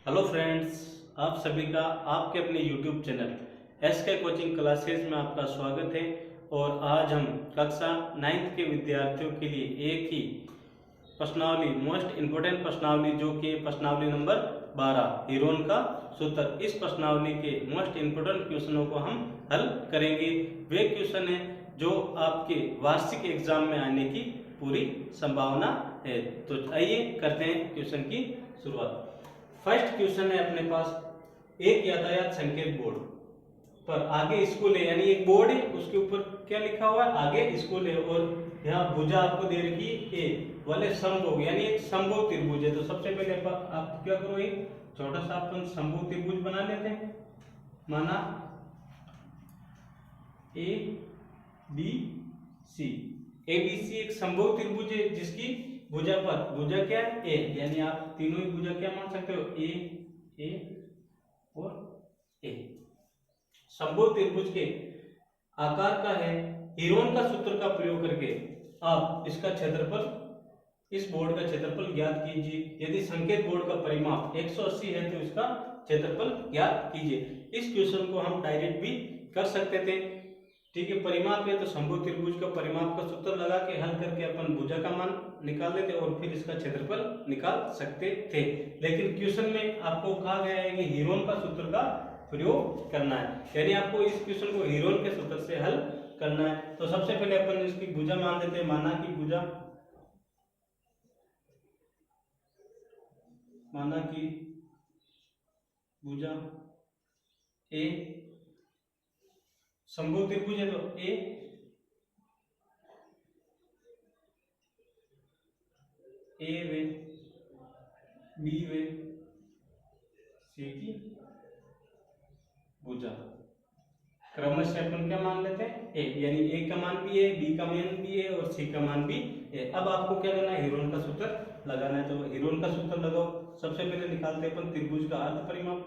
Hello friends, आप सभी का आपके अपने यूट्यूब चैनल एस के कोचिंग क्लासेस में आपका स्वागत है। और आज हम कक्षा 9th के विद्यार्थियों के लिए एक ही प्रश्नावली, मोस्ट इम्पोर्टेंट प्रश्नावली जो कि प्रश्नावली नंबर 12 हीरोन का सूत्र, इस प्रश्नावली के मोस्ट इम्पोर्टेंट क्वेश्चनों को हम हल करेंगे। वे क्वेश्चन है जो आपके वार्षिक एग्जाम में आने की पूरी संभावना है। तो आइए करते हैं क्वेश्चन की शुरुआत। फर्स्ट क्वेश्चन है अपने पास, एक यातायात संकेत बोर्ड पर आगे स्कूल है, यानी एक बोर्ड है, उसके ऊपर क्या लिखा हुआ है, आगे स्कूल है, और यहाँ भुजा आपको दे रखी है ए वाले समभुज, यानी एक समभुज त्रिभुज है। तो सबसे पहले आप क्या करो, एक छोटा सा अपन समभुज त्रिभुज बना लेते हैं। माना A B C, A B C एक समभुज त्रिभुज है जिसकी भुजा पर, भुजा क्या है ए, यानी आप तीनों ही भुजा क्या मान सकते हो, ए और ए। समभुज त्रिभुज के आकार का है। हीरोन का सूत्र का प्रयोग करके आप इसका क्षेत्रफल, इस बोर्ड का क्षेत्रफल ज्ञात कीजिए। यदि संकेत बोर्ड का परिमाप 180 है तो इसका क्षेत्रफल ज्ञात कीजिए। इस क्वेश्चन को हम डायरेक्ट भी कर सकते थे, ठीक है। परिमाप है तो समभुज त्रिभुज का परिमाप का सूत्र लगा के हल करके अपन भुजा का मान निकाल लेते और फिर इसका क्षेत्रफल निकाल सकते थे। लेकिन क्वेश्चन में आपको कहा गया है कि हीरोन का सूत्र का प्रयोग करना है, यानी आपको इस क्वेश्चन को हीरोन के सूत्र से हल करना है। तो सबसे पहले अपन इसकी भुजा मान देते हैं। माना कि भुजा, माना कि भुजा ए समभुज त्रिभुज है तो ए वे बी वे सी की भुजा। क्रमशः अपन क्या मान लेते हैं ए, यानी ए का मान भी है, बी का मान भी है और सी का मान भी है। अब आपको क्या करना है, हीरोन का सूत्र लगाना है। तो हीरोन का सूत्र लगाओ। सबसे पहले निकालते हैं अपन त्रिभुज का अर्ध परिमाप।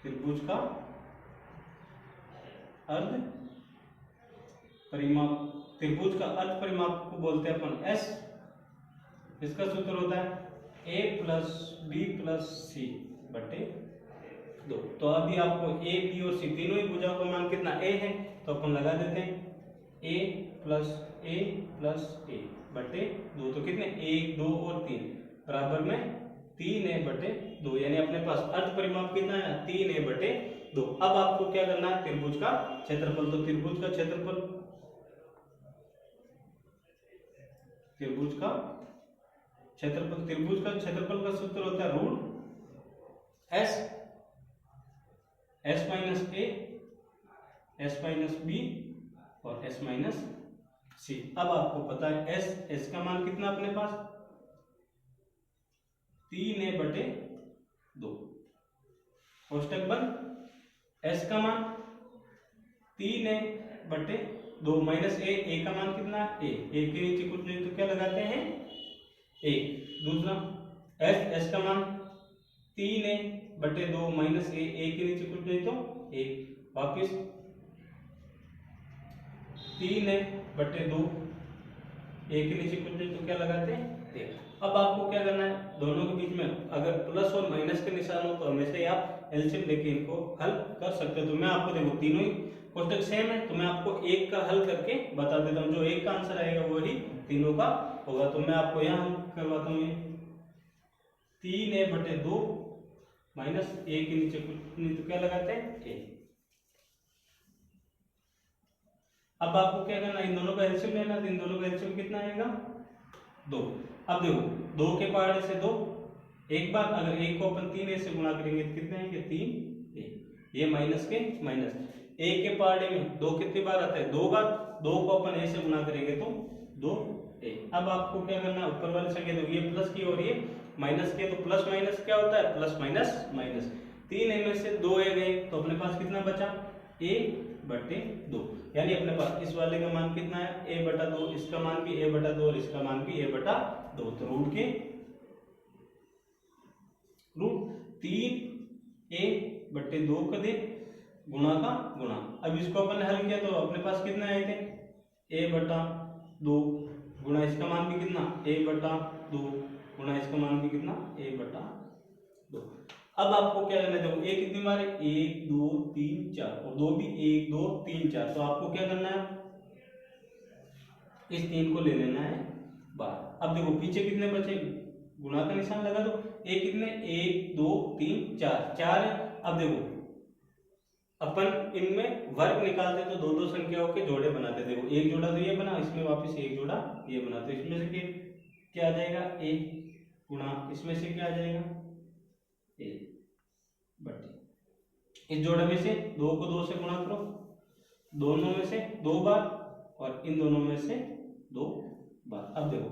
त्रिभुज का अर्ध परिमाप, त्रिभुज का अर्ध परिमाप को बोलते हैं अपन एस। इसका सूत्र होता है ए प्लस बी प्लस सी बटे 2। तो अभी आपको ए बी और सी तीनों ही भुजाओं का मान कितना ए है, तो अपन लगा देते हैं ए प्लस ए बटे 2। तो कितने, 1 2 और 3 बराबर में 3a बटे 2, यानी अपने पास अर्ध परिमाप कितना है, 3a बटे 2। अब आपको क्या करना है, त्रिभुज का क्षेत्रफल। तो त्रिभुज का क्षेत्रफल, त्रिभुज का क्षेत्रफल, त्रिभुज का क्षेत्रफल का सूत्र होता है रूट एस माइनस ए, एस माइनस बी और एस माइनस सी। अब आपको पता है एस का मान कितना अपने पास, 3a बटे 2, कोष्टक बंद। एस का मान 3a बटे 2 माइनस ए का मान कितना, ए के नीचे कुछ नहीं तो क्या लगाते हैं, ए। दूसरा एस का मान 3a बटे 2 माइनस ए के नीचे कुछ नहीं तो ए। वापिस 3a बटे 2, ए के नीचे कुछ नहीं तो क्या लगाते हैं, ए। अब आपको क्या करना है, दोनों के बीच में अगर प्लस और माइनस के निशान हो तो हमेशा ही आप एलसीएम लेके इनको हल कर सकते हो। तो मैं आपको, देखो तीनों ही कोष्टक सेम है, तो मैं आपको एक का हल करके बता देता हूँ। जो एक का आंसर आएगा वही तीनों का होगा। तो मैं आपको यहाँ करवाता हूँ, 3a बटे 2 माइनस ए के नीचे कुछ नहीं तो क्या लगाते हैं, ए। अब आपको क्या करना है, इन दोनों का एलसीएम लेना। तो इन दोनों का एलसीएम कितना आएगा, 2। अब देखो 2 के पहाड़े से 2, एक बार अगर एक को अपन 3a से गुणा करेंगे तो कितने आएंगे, 3a। ये माइनस के माइनस, ए के पहाड़े में 2 कितनी बार आता है, 2 बार। 2 को अपन ए से गुणा करेंगे तो 2a। अब आपको क्या करना है, ऊपर वाले संख्या, तो ये प्लस की और ये माइनस के, तो प्लस माइनस क्या होता है, प्लस माइनस माइनस। 3a में से 2a गए तो अपने पास कितना बचा, a बटे 2, यानी अपने पास इस वाले का मान कितना है, a बटा 2, इसका मान भी a बटा 2 और इसका मान भी a बटा 2। तो रूट 3a बटे 2 का दे गुणा का गुणा। अब इसको अपन ने हल किया तो अपने पास कितना आए थे, a बटा 2 गुणा इसका मान भी कितना, a बटा 2 गुणा इसका मान भी कितना 1/2। अब आपको क्या करना है, देखो ए कितनी बार है 1 2 3 4 और 2 भी 1 2 3 4, तो आपको क्या करना है इस 3 को ले लेना है बाहर। अब देखो पीछे कितने बचे, गुणा का निशान लगा दो, ए कितने 1 2 3 4 4 है। अब देखो अपन इनमें वर्ग निकालते तो दो दो संख्याओं के जोड़े बनाते, देखो एक जोड़ा तो ये बना, इसमें वापस एक जोड़ा ये बना, तो इसमें से क्या आ जाएगा ए गुणा इसमें से क्या आ जाएगा ए बटे इस जोड़े में से 2 को 2 से गुणा करो, दोनों में से 2 बार और इन दोनों में से 2 बार। अब देखो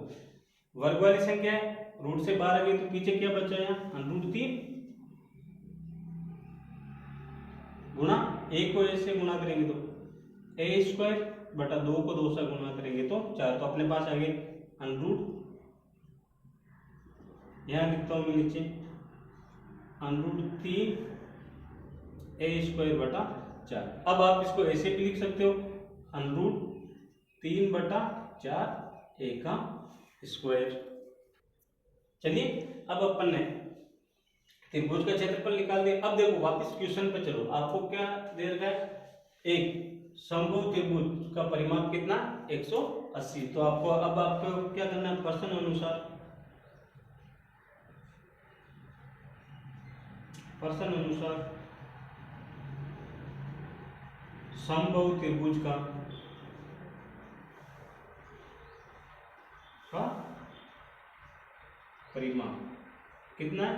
वर्ग वाली संख्या है, रूट से बाहर आ गई तो पीछे क्या बचा यहाँ √3 गुणा ए को ए से गुणा करेंगे तो a² बटा 2 को 2 से गुणा करेंगे तो 4, तो अपने पास आ गए √, यहां लिखता हूं मैं नीचे √3 a² बटा 4। अब आप इसको ऐसे भी लिख सकते हो √3 बटा 4 a का स्क्वायर। चलिए अब अपन ने त्रिभुज का क्षेत्रफल निकाल दिया। अब देखो वापस क्वेश्चन पे चलो, आपको क्या दे रखा है, एक समबाहु त्रिभुज का परिमाप कितना 180, तो आपको क्या करना है प्रश्न अनुसार समबाहु त्रिभुज का परिमाप कितना है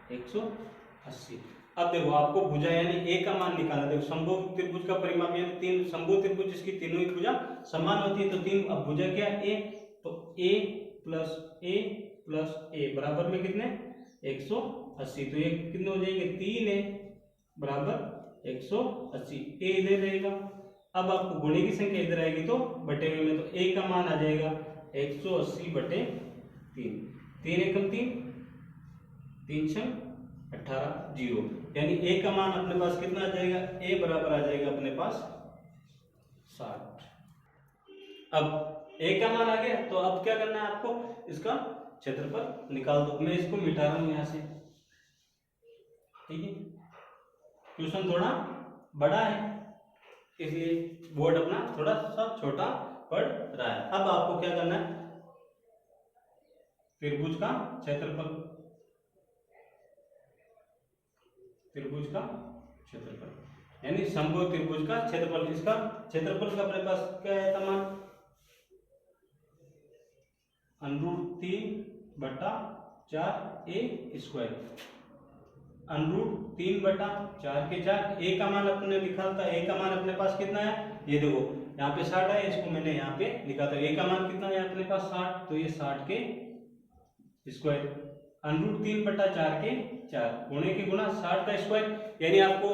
180। अब देखो आपको भुजा यानी ए का मान निकालना, देखो समबाहु त्रिभुज का परिमाप यानी 3 समबाहु त्रिभुज जिसकी तीनों ही भुजा समान होती है, तो 3 अब भुजा क्या है ए, तो a प्लस ए बराबर में कितने 180, तो ये कितने हो जाएंगे 3a बराबर 180, ए इधर रहेगा। अब आपको गुणे की संख्या इधर आएगी तो बटे में, तो a का मान आ जाएगा 180 बटे 3, 3 एकम 3 3 6 18 0, यानी a का मान अपने पास कितना आ जाएगा, a बराबर आ जाएगा अपने पास 60। अब a का मान आ गया, तो अब क्या करना है आपको इसका क्षेत्रफल निकाल दो। मैं इसको मिटा रहा हूं यहां से, ठीक है, क्वेश्चन थोड़ा बड़ा है इसलिए बोर्ड अपना थोड़ा सा छोटा पड़ रहा है। अब आपको क्या करना है त्रिभुज का क्षेत्रफल यानी समबाहु त्रिभुज का क्षेत्रफल, इसका क्षेत्रफल का अपने पास क्या है तमाम √3 बटा 4a², √3 बटा 4 के 4, a का मान अपने लिखा था, a का मान अपने पास कितना है, ये देखो यहाँ पे 60 है, इसको मैंने यहाँ पे लिखा था, a का मान कितना है अपने पास 60, तो ये 60 के स्क्वायर, √3 बटा 4 के 4 गुणे के गुणा 60 का स्क्वायर, यानी आपको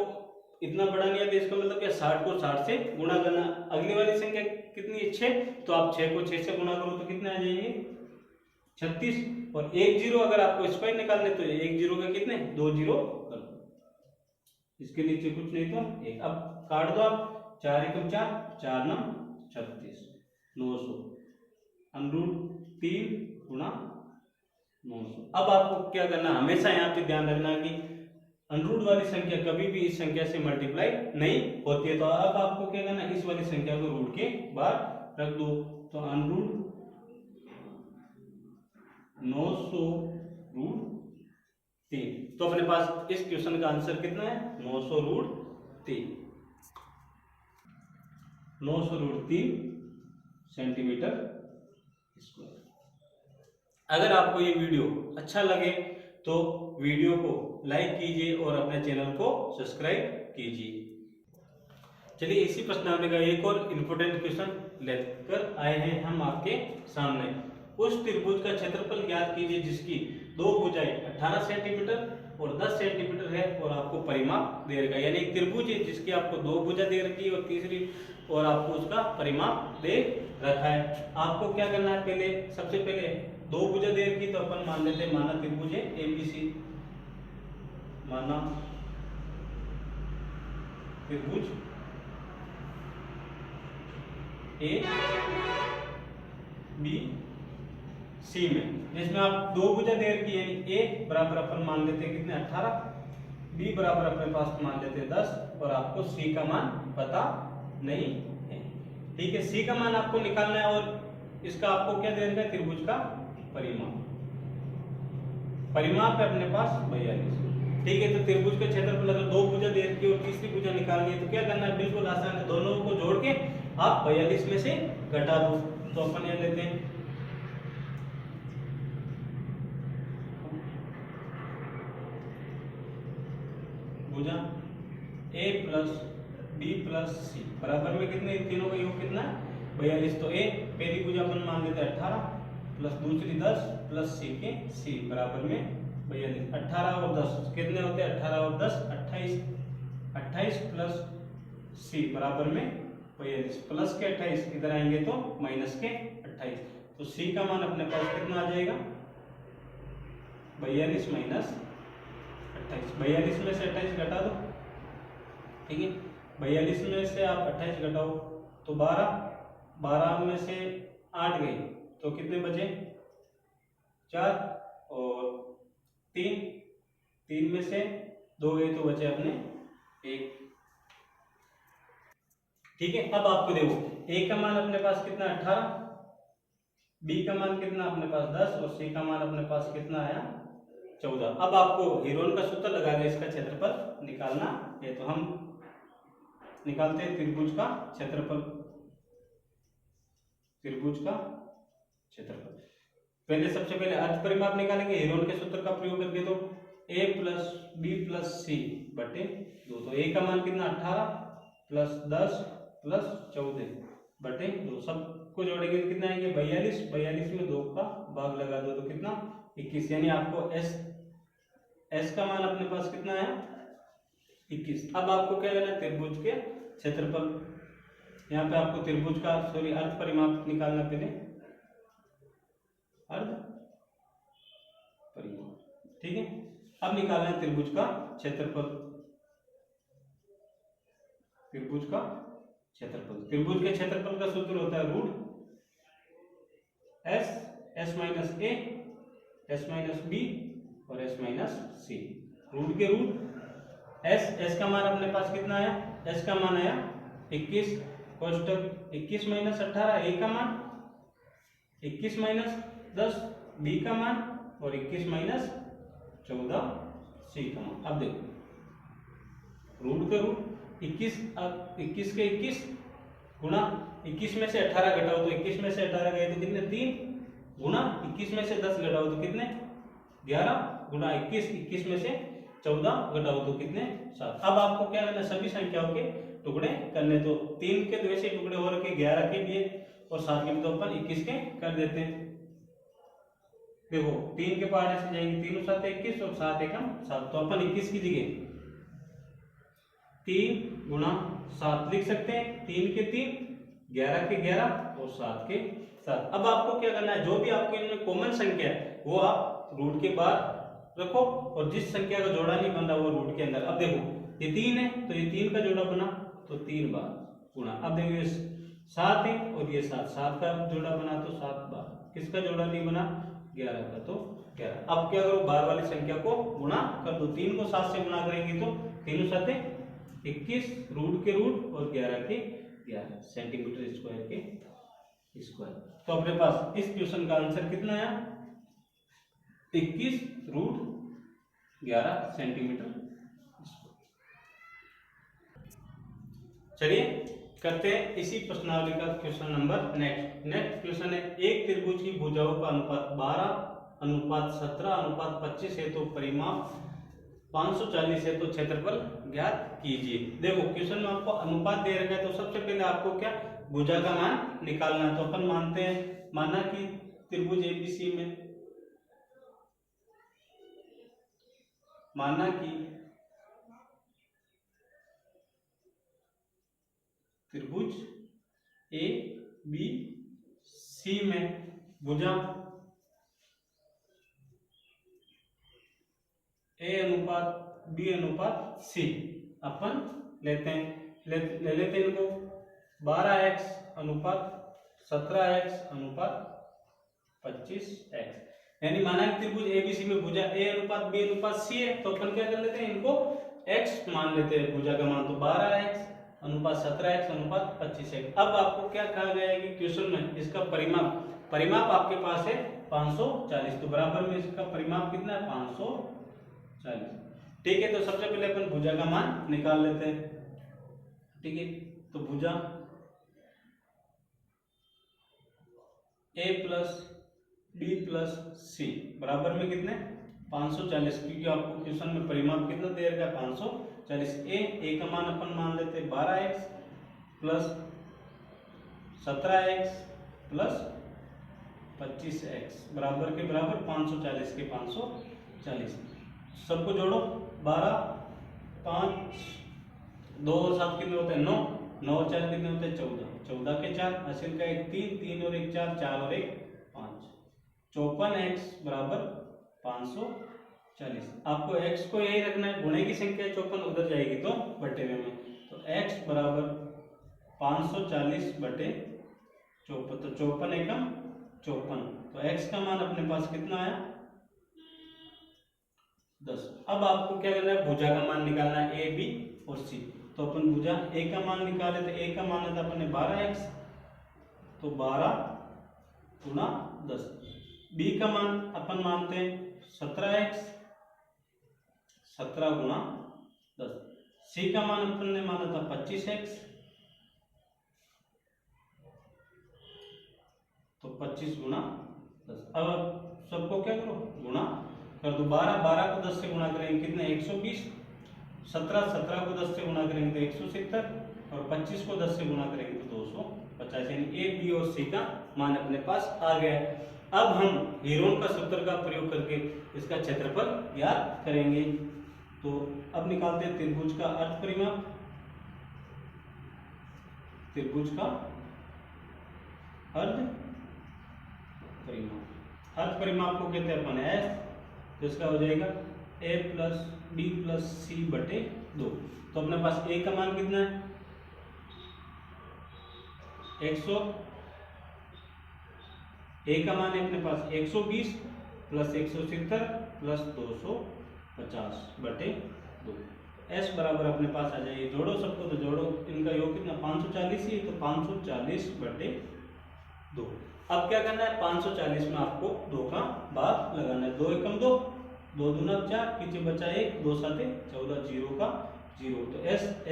इतना बड़ा नहीं आता, इसका मतलब क्या 60 को 60 से गुणा करना। अगली वाली संख्या कितनी है 6, तो आप 6 को 6 से गुणा करो तो कितने आ जाएंगे 36, और 1 0 अगर आपको स्क्वायर निकालने तो 1 0 का कितने 2 0 कर दो, इसके नीचे कुछ नहीं तो 1। अब काट दो आप, 4 एकम 4 4 9 36 900, √3 गुणा 900। अब आपको क्या करना, हमेशा यहाँ पे ध्यान रखना कि अनरूट वाली संख्या कभी भी इस संख्या से मल्टीप्लाई नहीं होती है, तो अब आपको क्या करना, इस वाली संख्या को रूट के बाहर रख दो, तो √900 √3, तो अपने पास इस क्वेश्चन का आंसर कितना है 900 √3 सेंटीमीटर स्क्वायर। अगर आपको ये वीडियो अच्छा लगे तो वीडियो को लाइक कीजिए और अपने चैनल को सब्सक्राइब कीजिए। चलिए इसी प्रश्नावली का एक और इम्पोर्टेंट क्वेश्चन लेकर आए हैं हम आपके सामने। उस त्रिभुज का क्षेत्रफल ज्ञात कीजिए जिसकी दो भुजाएं 18 सेंटीमीटर और 10 सेंटीमीटर है और आपको परिमाप दे रखा है, यानी एक त्रिभुज है जिसकी आपको दो भुजा दे रखी है और तीसरी और आपको उसका परिमाप दे रखा है। आपको क्या करना है, पहले सबसे पहले दो भुजा दे रखी तो अपन मान लेते हैं, माना त्रिभुज है ABC, माना त्रिभुज A B सी में, जिसमें आप दो भुजा दे रखी है, यानी ए बराबर अपन मान लेते हैं कितने 18, बी बराबर अपने पास मान लेते हैं 10, और आपको सी का मान पता नहीं है। ठीक है, सी का मान आपको निकालना है, और इसका आपको क्या दे रखा है, त्रिभुज का परिमाप। परिमाप है अपने पास 42। ठीक है, तो त्रिभुज के क्षेत्रफल अगर दो भुजा दे रखी है और तीसरी भुजा निकालनी है तो क्या करना है, बिल्कुल आसान है, दोनों को जोड़ के आप 42 में से घटा दो। तो अपन ये लेते हैं भुजा ए प्लस बी प्लस सी बराबर में कितने, तीनों का योग कितना है 42। तो ए पहली भुजा अपन मान लेते हैं 18 प्लस दूसरी 10 प्लस सी के सी बराबर में 42। 18 और 10 कितने होते हैं, 18 और 10 28, 28 प्लस सी बराबर में 42, प्लस के 28 इधर आएंगे तो माइनस के 28। तो सी का मान अपने पास कितना आ जाएगा 42 माइनस 28। 42 में से 28 घटा दो। ठीक है, 42 में से आप 28 घटाओ तो 12, 12 में से 8 गए तो कितने बचे 4, और 3, 3 में से 2 गए तो बचे अपने 1। ठीक है, अब आपको देखो ए का मान अपने पास कितना 18, बी का मान कितना अपने पास 10, और सी का मान अपने पास कितना आया 14। अब आपको हेरोन का सूत्र लगा के इसका क्षेत्रफल निकालना है, तो हम निकालते हैं त्रिभुज का क्षेत्रफल। त्रिभुज का क्षेत्रफल पहले सबसे पहले अर्ध परिमाप निकालेंगे हेरोन के सूत्र का प्रयोग करके। तो a प्लस बी प्लस सी बटे 2। तो a का मान कितना 18 प्लस 10 प्लस 14 बटे 2, सबको जोड़ेंगे तो कितना आएंगे 42। 42 में 2 का भाग लगा दो तो कितना 21, यानी आपको s का मान अपने पास कितना है 21। अब आपको क्या लेना है त्रिभुज के क्षेत्रफल। यहाँ पे आपको त्रिभुज का अर्ध परिमाप निकालना, पहले अर्ध परिमाप। ठीक है, अब निकालना है त्रिभुज का क्षेत्रफल। त्रिभुज का क्षेत्रफल, त्रिभुज के क्षेत्रफल का सूत्र होता है root s minus a, s minus b और s माइनस c। रूट के रूट s का मान अपने पास कितना आया, s का मान आया 21, कोष्टक 21 माइनस 18, a का मान 21 माइनस 10, b का मान, और 21 माइनस 14 c का मान। अब देखो रूट का रूट 21, अब 21 के 21 गुणा 21 में से 18 घटाओ तो 21 में से 18 गए तो कितने 3, गुणा 21 में से 10 घटाओ तो कितने 11, गुणा 21 में से 14 घटाओ तो कितने 7। अब आपको क्या करना, सभी संख्याओं के टुकड़े करने। तो 3 के तो वैसे टुकड़े हो रखे, 11 के भी और 7 के भी, तो अपन 21 के कर देते हैं। देखो 3 के पार्ट ऐसे जाएंगे, 3 7 21 और 7 एकम 7, तो अपन 21 की जगह 3 गुणा 7 लिख सकते हैं। 3 के 3, 11 के 11 और 7 के 7। अब आपको क्या करना है, जो भी आपको इनमें कॉमन संख्या है वो आप रूट के बाहर रखो, और जिस संख्या का जोड़ा नहीं बन रहा वो रूट के अंदर। अब देखो ये 3 है तो ये 3 का जोड़ा बना तो 3 बार गुणा। अब देखो ये 7 है और ये 7 का जोड़ा बना तो 7 बार। किसका जोड़ा नहीं बना 11 का, तो 11। अब क्या करो, बार वाली संख्या को गुणा कर दो। 3 को 7 से गुणा करेंगे तो 3 7 21, रूट के रूट और 11 के 11 सेंटीमीटर स्क्वायर के स्क्वायर। तो अपने पास इस क्वेश्चन का आंसर कितना आया 21 रूट 11 सेंटीमीटर। चलिए करते हैं इसी प्रश्नावली का क्वेश्चन नंबर नेक्स्ट क्वेश्चन है, एक त्रिभुज की भुजाओं का अनुपात 12:17:25 है तो परिमाप 540 है तो क्षेत्रफल ज्ञात कीजिए। देखो क्वेश्चन में आपको अनुपात दे रखा है, तो सबसे पहले आपको क्या भुजा का मान निकालना है। तो अपन मानते हैं, माना कि त्रिभुज एबीसी में, माना कि त्रिभुज ए बी सी में भुजा ए अनुपात बी अनुपात सी अपन लेते हैं, ले लेते हैं इनको 12x अनुपात 17x अनुपात 25x। यानी माना कि त्रिभुज एबीसी में भुजा ए अनुपात बी अनुपात सी है, तो अपन क्या कर लेते हैं, इनको x मान लेते हैं, भुजा का मान तो 12x अनुपात 17x अनुपात 25x। अब आपको क्या कहा गया है कि क्वेश्चन में इसका परिमाप आपके पास है 540, तो बराबर में इसका परिमाप कितना है 540। ठीक है, तो सबसे पहले अपन भुजा का मान निकाल लेते हैं। ठीक है, तो भुजा a प्लस बी प्लस सी बराबर में कितने 540, क्योंकि आपको क्वेश्चन में परिमाप कितना दे रखा है 540। ए का मान अपन मान लेते हैं 12x plus 17x plus 25x बराबर के बराबर 540 के 540। सबको जोड़ो, 12 5 2 और 7 कितने होते हैं 9, 9 और 4 कितने होते हैं 14, 14 के 4 हासिल का 1 3, 3 और 1 4, 4 और 1 5, 54x बराबर 540। आपको x को यही रखना है, गुणे की संख्या 54 उधर जाएगी तो बटे में, तो x बराबर 540 बटे 54, तो 54 एकम 54, तो x का मान अपने पास कितना आया 10। अब आपको क्या करना है, भुजा का मान निकालना है a b और c। तो अपन भुजा a का मान निकाले, तो a का मान था अपने 12x, तो 12 गुना 10। b का मान अपन मानते हैं 17x, 17 गुना 10। c का मान अपन ने माना था 25x, तो 25 गुना 10। अब सबको क्या करो, गुणा कर दो। 12 को 10 से गुणा करेंगे कितने 120, 17 को 10 से गुणा करेंगे तो 170, और 25 को 10 से गुणा करेंगे तो 250। यानी ए बी और सी का मान अपने पास आ गया है। अब हम हीरोन का सूत्र का प्रयोग करके इसका क्षेत्रफल ज्ञात करेंगे। तो अब निकालते हैं त्रिभुज का अर्ध परिमाप। त्रिभुज का अर्ध परिमाप, अर्ध परिमाप को कहते हैं अपन एस, तो इसका हो जाएगा a प्लस बी प्लस सी बटे 2। तो अपने पास a का मान कितना है 100, a का मान है अपने पास 120 प्लस 170 प्लस 250 बटे 2। s बराबर अपने पास आ जाएगी, जोड़ो सबको, तो जोड़ो, इनका योग कितना 540 ही, तो 540 बटे 2। अब क्या करना है, 540 में आपको 2 का भाग लगाना है। 2 एकम 2, 2 दूना 4, पीछे बचा 1, 2 साते 14, 0 का 0। तो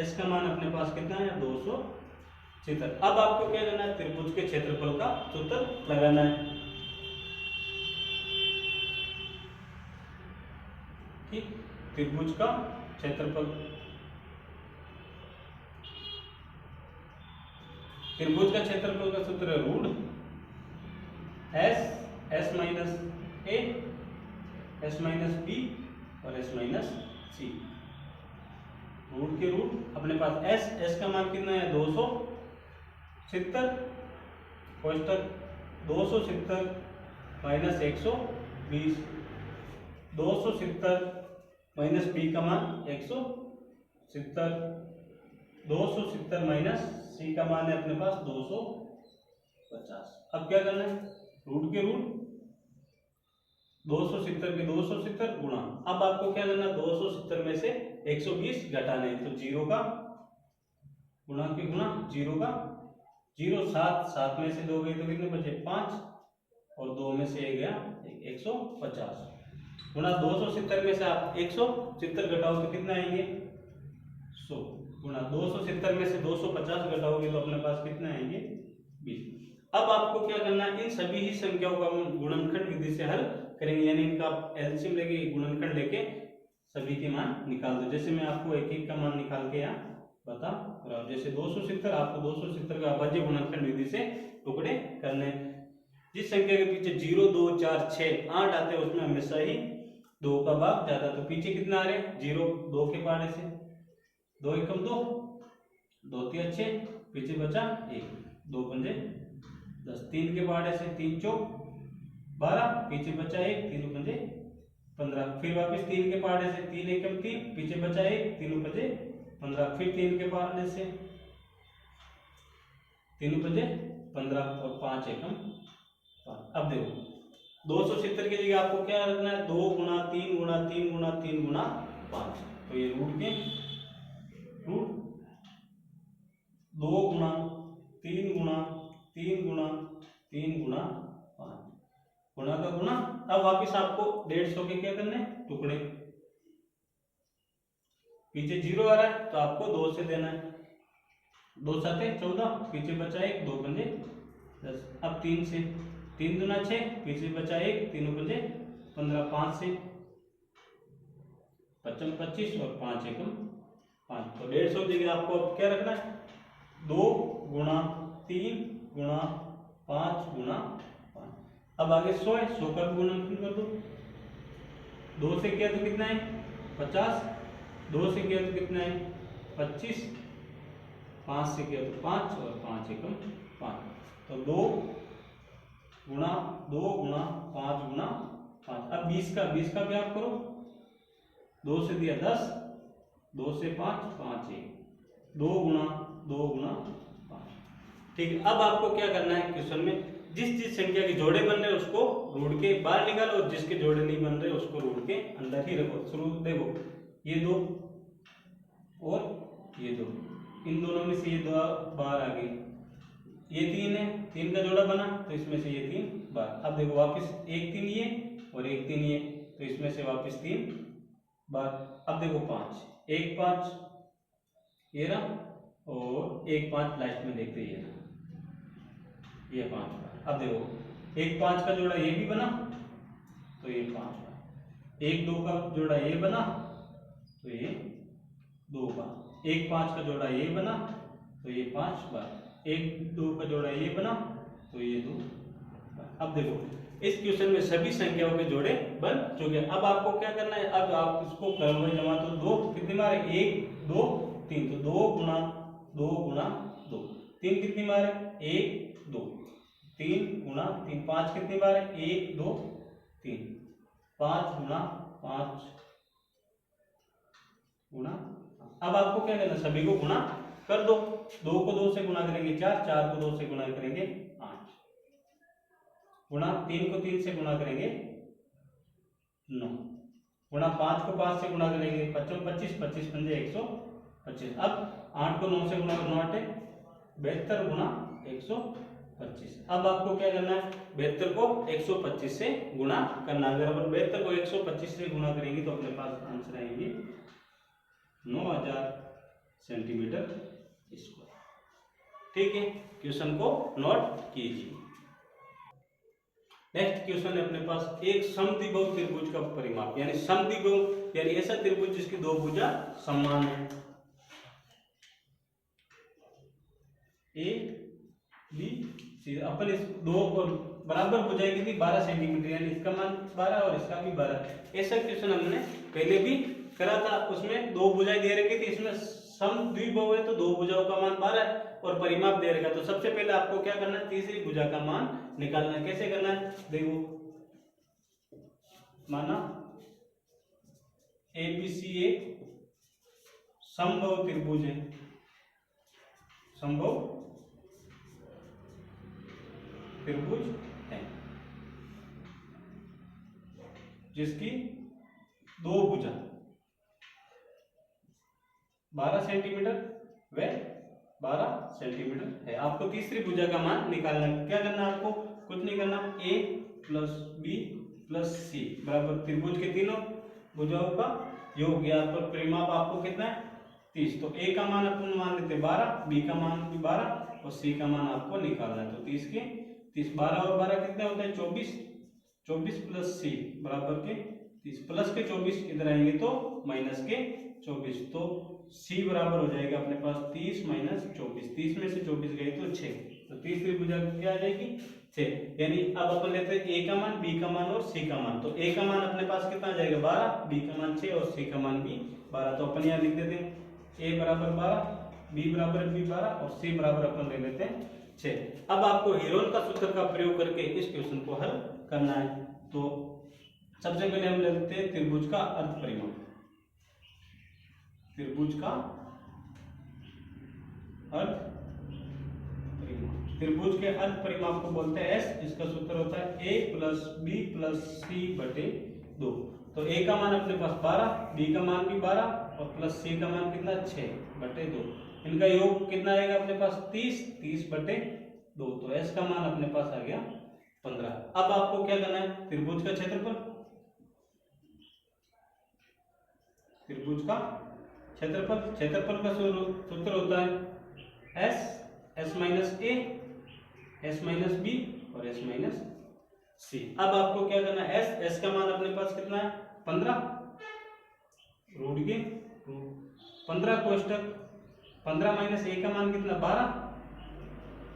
s का मान अपने पास कितना है 276। अब आपको क्या करना है, त्रिभुज के क्षेत्रफल का सूत्र लगाना है। ठीक, त्रिभुज का क्षेत्रफल, त्रिभुज का क्षेत्रफल का सूत्र है root s minus a, s minus b और s माइनस c। रूट के रूट अपने पास s का मान कितना है 270, कोष्टक 270 माइनस 120, 270 माइनस b का मान 170, 270 माइनस c का मान है अपने पास 250। अब क्या करना है, रूट के रूट 270 के 270 गुणा। अब आपको क्या करना है, 270 में से 120 घटाने, तो 0 का गुणा के गुणा 0 का 0, 7 में से 2 गए तो कितने बचे 5, और 2 में से 1 गया 150 गुणा 270 में से आप 170 घटाओ तो कितना आएंगे 100, गुणा 270 में से 250 घटाओगे तो अपने पास कितने आएंगे 20। अब आपको क्या करना है, इन सभी ही संख्याओं का हम गुणनखंड विधि से हल करेंगे, यानी इनका एलसीएम लेके गुणनखंड लेके सभी के मान निकाल दो। जैसे मैं आपको एक एक का मान निकाल के यहाँ बता रहा हूँ। जैसे 270, आपको 270 का अभाज्य गुणनखंड विधि से टुकड़े करने हैं। जिस संख्या के पीछे 0 2 4 6 8 आते हैं उसमें हमेशा ही 2 का भाग ज्यादा। तो पीछे कितना आ रहे हैं 0, 2 के पहाड़े से 2 एकम 2, 2 3 6, पीछे बचा 1, 2 पंजे 10, 3 के पहाड़े से 3 चौक 12, पीछे बचा 1, 3 पंजे 15, फिर वापस 3 के पहाड़े से 3 एकम 3, पीछे बचा 1, 3 पंजे 15, फिर 3 के पहाड़े से 3 पंजे 15 और 5 एकम 5। अब देखो 270 की जगह आपको क्या रखना है, 2 गुणा 3 गुणा 3 गुणा 3 गुणा 5। तो ये रूट 2 गुणा 3 गुणा 3 गुणा 3 गुणा 5 गुणा का गुणा। अब वापिस आपको 150 के क्या करने टुकड़े, पीछे 0 आ रहा है तो आपको 2 से देना है, 2 7 14, पीछे बचा 1, 2 पंजे 10। अब 3 से, 3 दूना 6, पीछे बचा 1, 3 पंजे 15, 5 से 55 25 और 5 एकम 5। तो 150 की जगह आपको अब क्या रखना है, 2 गुणा 3 गुणा 5 गुणा 5। अब आगे 100 है, 100 का गुणनफल कर दो। 2 से किया तो कितना है 50, 2 से किया तो कितना है 25, 5 से किया तो 5 और 5 एकम 5। तो 2 गुणा 5 गुणा 5। अब 20 का भी आप करो, 2 से दिया 10, 2 से 5 5 1, 2 गुणा 5। ठीक है। अब आपको क्या करना है, क्वेश्चन में जिस संख्या के जोड़े बन रहे हैं उसको रूट के बाहर निकालो और जिसके जोड़े नहीं बन रहे उसको रूट के अंदर ही रखो। शुरू देखो, ये 2 और ये 2, इन दोनों में से ये 2 बाहर आ गई, ये 3 है, 3 का जोड़ा बना तो इसमें से ये 3 बाहर। अब देखो वापस 1 3 ये और 1 3 ये, तो इसमें से वापस 3 बाहर। अब देखो 5 1 5 ये रहा और 1 5 लास्ट में देखते ये रहा, ये 5 बार। अब देखो 1 5 का जोड़ा ये भी बना तो ये 5 बार, 1 2 का जोड़ा ये बना तो ये 2 बार, 1 5 का जोड़ा ये बना तो ये 5 बार, 1 2 का जोड़ा ये बना तो ये 2 बार। अब देखो इस क्वेश्चन में सभी संख्याओं के जोड़े बन चुके हैं। अब आपको क्या करना है, अब आप इसको करोगे जमा तो 2 कितनी बार है, 1 2 3, तो 2 गुणा 2, 3 कितनी बार है 1 2, 3 गुणा 3, 5 कितनी बार है 1 2 3, 5 गुणा 5 गुणा। अब आपको क्या करना, सभी को गुणा कर दो। 2 को 2 से गुणा करेंगे 4, 4 को 2 से गुणा करेंगे 8, गुणा 3 को 3 से गुणा करेंगे 9, गुणा 5 को 5 से गुणा करेंगे 55 25, 25 पंजे 125। अब 8 को 9 से गुणा करो 9 8 72 गुणा 125। अब आपको क्या करना है, 72 को 125 से गुणा करना। अगर अपन 72 को 125 से गुणा करेंगे तो अपने पास आंसर आएंगे 9000 सेंटीमीटर स्क्वायर। ठीक है, क्वेश्चन को नोट कीजिए। नेक्स्ट क्वेश्चन है अपने पास, एक समद्विबाहु त्रिभुज का परिमाप, यानी समद्विबाहु यानी ऐसा त्रिभुज जिसकी दो भुजा समान है, ए बी सी। अपन इस दो और बराबर भुजाएं कितनी 12 सेंटीमीटर, यानी इसका मान 12 और इसका भी 12। ऐसा क्वेश्चन हमने पहले भी करा था, उसमें दो भुजाएं दे रखी थी, इसमें समद्विबाहु है तो दो भुजाओं का मान 12 है और परिमाप दे रखा। तो सबसे पहले आपको क्या करना है, तीसरी भुजा का मान निकालना है। कैसे करना है, देखो माना एबीसी एक समबाहु त्रिभुज है, समबाहु त्रिभुज है जिसकी दो भुजा 12 सेंटीमीटर व 12 सेंटीमीटर है। आपको तीसरी भुजा का मान निकालना है। क्या करना है, आपको कुछ नहीं करना, a प्लस बी प्लस सी बराबर त्रिभुज के तीनों भुजाओं का योग। यहाँ पर परिमाप आपको कितना है 30। तो a का मान अपन मान लेते 12, b का मान भी 12 और c का मान आपको निकालना है। तो 30 के 30, 12 और 12 कितना होता है 24, 24 प्लस c बराबर के 30, प्लस के 24 इधर आएंगे तो माइनस के 24, तो c बराबर हो जाएगा अपने पास 30 माइनस 24, 30 में से 24 गए तो 6, तो तीसरी भुजा क्या आ जाएगी 6। यानी अब अपन लेते हैं a का मान, b का मान और c का मान। तो a का मान अपने पास कितना आ जाएगा 12, b का मान 6 और c का मान भी 12। तो अपन यहाँ लिख देते हैं a बराबर 12, b बराबर भी 12 और c बराबर अपन ले लेते हैं 6। अब आपको हेरोन का सूत्र का प्रयोग करके इस क्वेश्चन को हल करना है। तो सबसे पहले हम लेते हैं त्रिभुज का अर्ध परिमाप, त्रिभुज का अर्ध परिमाप। त्रिभुज के अर्ध परिमाप को बोलते हैं एस। इसका सूत्र होता है ए प्लस बी प्लस सी बटे 2। तो ए का मान अपने पास 12, बी का मान भी 12 और प्लस सी का मान कितना 6 बटे 2। इनका योग कितना आएगा अपने पास 30 बटे 2। तो एस का मान अपने पास आ गया 15। अब आपको क्या करना है, त्रिभुज का क्षेत्रफल, त्रिभुज का क्षेत्रफल का सूत्र होता है एस माइनस ए, एस माइनस बी और एस माइनस सी। अब आपको क्या करना है, एस का मान अपने पास कितना है 15, रूट के 15 कोष्टक 15 माइनस ए का मान कितना 12,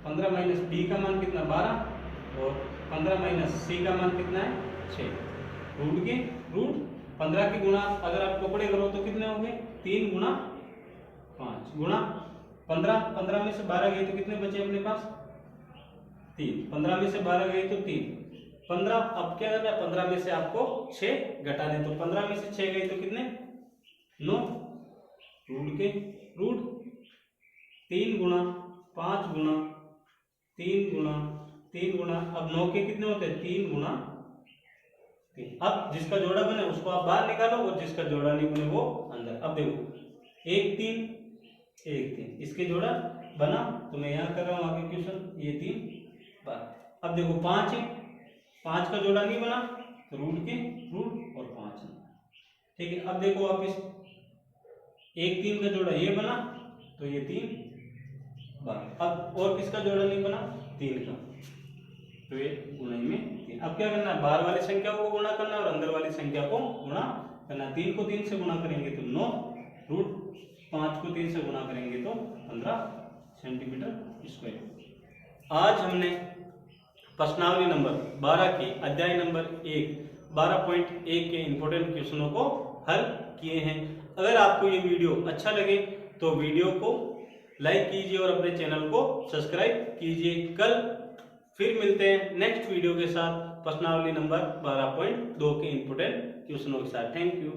15 माइनस बी का मान कितना 12 और 15 माइनस सी का मान कितना है 6, रूट के 15 की गुणा अगर आप टुकड़े करो तो कितने होंगे 3 गुणा 5 गुणा 15 में से 12 गए तो कितने बचे अपने पास 3, 15 में से 12 गए तो 3, 15। अब क्या करना है 15 में से आपको 6 घटा दें, तो 15 में से 6 गए तो कितने 9, रूट के 3 गुणा 5 गुणा 3 गुणा अब 9 के कितने होते हैं 3 गुणा 3। अब जिसका जोड़ा बने उसको आप बाहर निकालो और जिसका जोड़ा नहीं बने वो अंदर। अब देखो 1 3 इसके जोड़ा बना तो मैं यहाँ कर रहा हूँ आगे क्वेश्चन, ये 3 बार। अब देखो 5 का जोड़ा नहीं बना तो रूट और 5, ठीक है। अब देखो आप इस 1 3 का जोड़ा ये बना तो ये 3 बार। अब और किसका जोड़ा नहीं बना 3 का, तो ये गुणा में 3। अब क्या करना है बाहर वाली संख्या को गुणा करना और अंदर वाली संख्या को गुणा करना। 3 को 3 से गुणा करेंगे तो 9, रूट 5 को 3 से गुणा करेंगे तो 15 सेंटीमीटर स्क्वायर। आज हमने प्रश्नावली नंबर 12 के अध्याय नंबर 12.1 के इंपोर्टेंट क्वेश्चनों को हल किए हैं। अगर आपको ये वीडियो अच्छा लगे तो वीडियो को लाइक कीजिए और अपने चैनल को सब्सक्राइब कीजिए। कल फिर मिलते हैं नेक्स्ट वीडियो के साथ प्रश्नावली नंबर 12.2 के इंपोर्टेंट क्वेश्चनों के साथ। Thank you.